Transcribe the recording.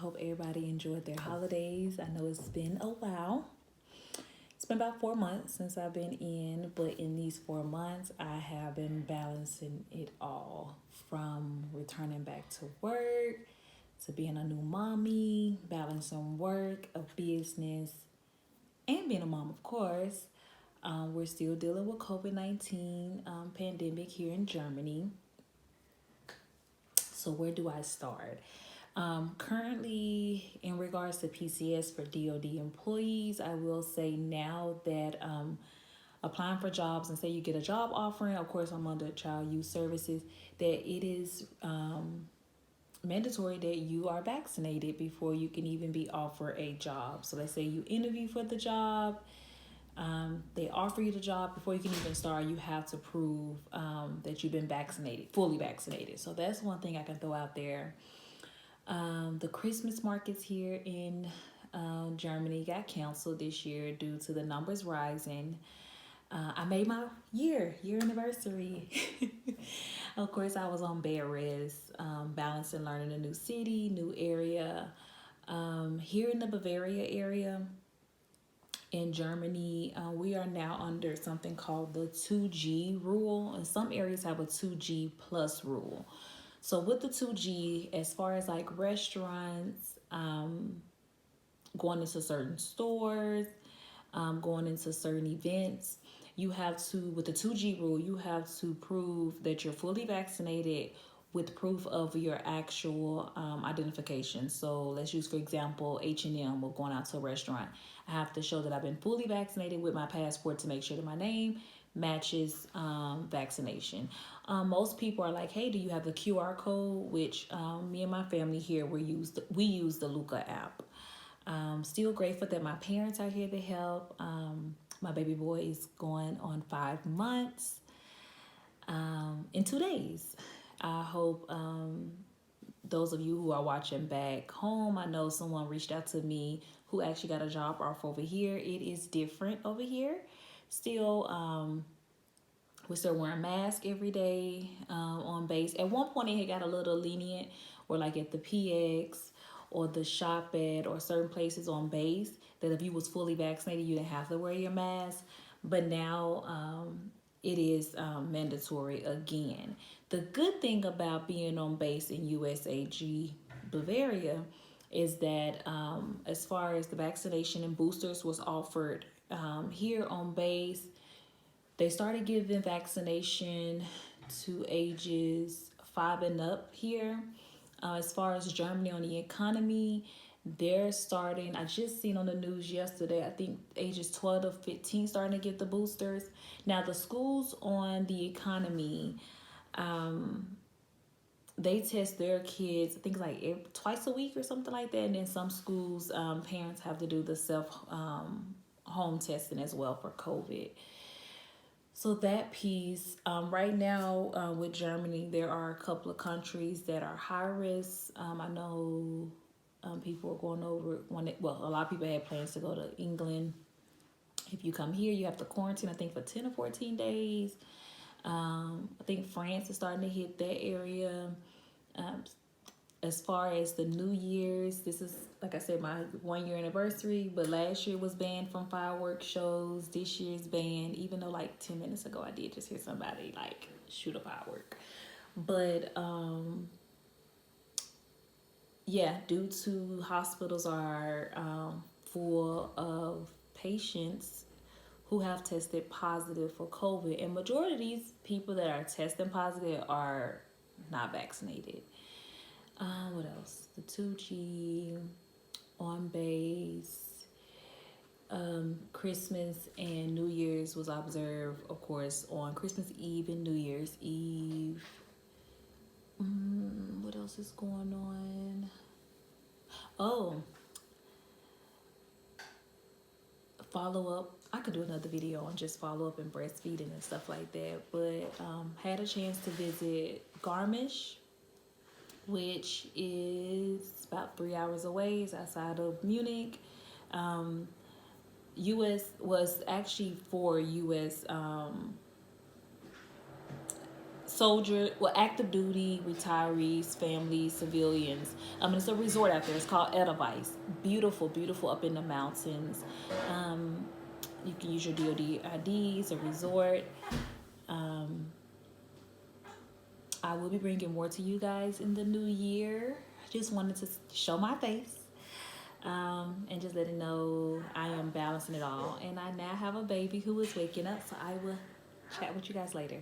hope everybody enjoyed their holidays. I know it's been a while. It's been about 4 months since I've been in, but in these 4 months, I have been balancing it all from returning back to work to being a new mommy, balancing work, a business, and being a mom, of course. We're still dealing with COVID-19 pandemic here in Germany. So where do I start? Currently, in regards to PCS for DoD employees, I will say now that applying for jobs and say you get a job offering, of course, I'm under Child Youth Services, that it is mandatory that you are vaccinated before you can even be offered a job. So let's say you interview for the job, they offer you the job. Before you can even start, you have to prove that you've been vaccinated, fully vaccinated. So that's one thing I can throw out there. The Christmas markets here in Germany got canceled this year due to the numbers rising. I made my year anniversary. Of course, I was on bed rest, balancing learning a new city, new area. Here in the Bavaria area in Germany, we are now under something called the 2G rule, and some areas have a 2G plus rule. So with the 2G, as far as like restaurants, going into certain stores, going into certain events, you have to, with the 2G rule, you have to prove that you're fully vaccinated with proof of your actual identification. So let's use, for example, H&M. We're going out to a restaurant. I have to show that I've been fully vaccinated with my passport to make sure that my name matches vaccination. Most people are like, hey, do you have the QR code? Which me and my family here, we use the Luca app. Still grateful that my parents are here to help. My baby boy is going on 5 months in 2 days. I hope those of you who are watching back home, I know someone reached out to me who actually got a job offer over here. It is different over here. Still, we're still wearing masks every day on base. At one point, it got a little lenient, or like at the PX or the shop at or certain places on base, that if you was fully vaccinated, you didn't have to wear your mask. But now it is mandatory again. The good thing about being on base in USAG Bavaria is that as far as the vaccination and boosters was offered here on base, they started giving vaccination to ages 5 and up here. As far as Germany on the economy, they're starting, I just seen on the news yesterday, I think ages 12 to 15 starting to get the boosters. Now the schools on the economy, they test their kids, I think like twice a week or something like that. And then some schools, parents have to do the self home testing as well for COVID. So that piece, right now with Germany, there are a couple of countries that are high risk. I know people are going over, a lot of people had plans to go to England. If you come here, you have to quarantine, I think, for 10 or 14 days. I think France is starting to hit that area. As far as the New Year's, this is, like I said, my 1 year anniversary, but last year was banned from fireworks shows. This year's banned, even though like 10 minutes ago I did just hear somebody like shoot a firework. But yeah, due to hospitals are full of patients who have tested positive for COVID, and majority of these people that are testing positive are not vaccinated. What else? The 2G on base. Christmas and New Year's was observed, of course, on Christmas Eve and New Year's Eve. What else is going on? Oh, follow up. I could do another video on just follow up and breastfeeding and stuff like that. But had a chance to visit Garmish, which is about 3 hours away. It's outside of Munich. U.S. was actually for U.S. soldier, well, active duty, retirees, families, civilians. It's a resort out there. It's called Edelweiss. Beautiful, beautiful up in the mountains. You can use your DoD ID. It's a resort. I will be bringing more to you guys in the new year. I just wanted to show my face. And just letting know I am balancing it all. And I now have a baby who is waking up, so I will chat with you guys later.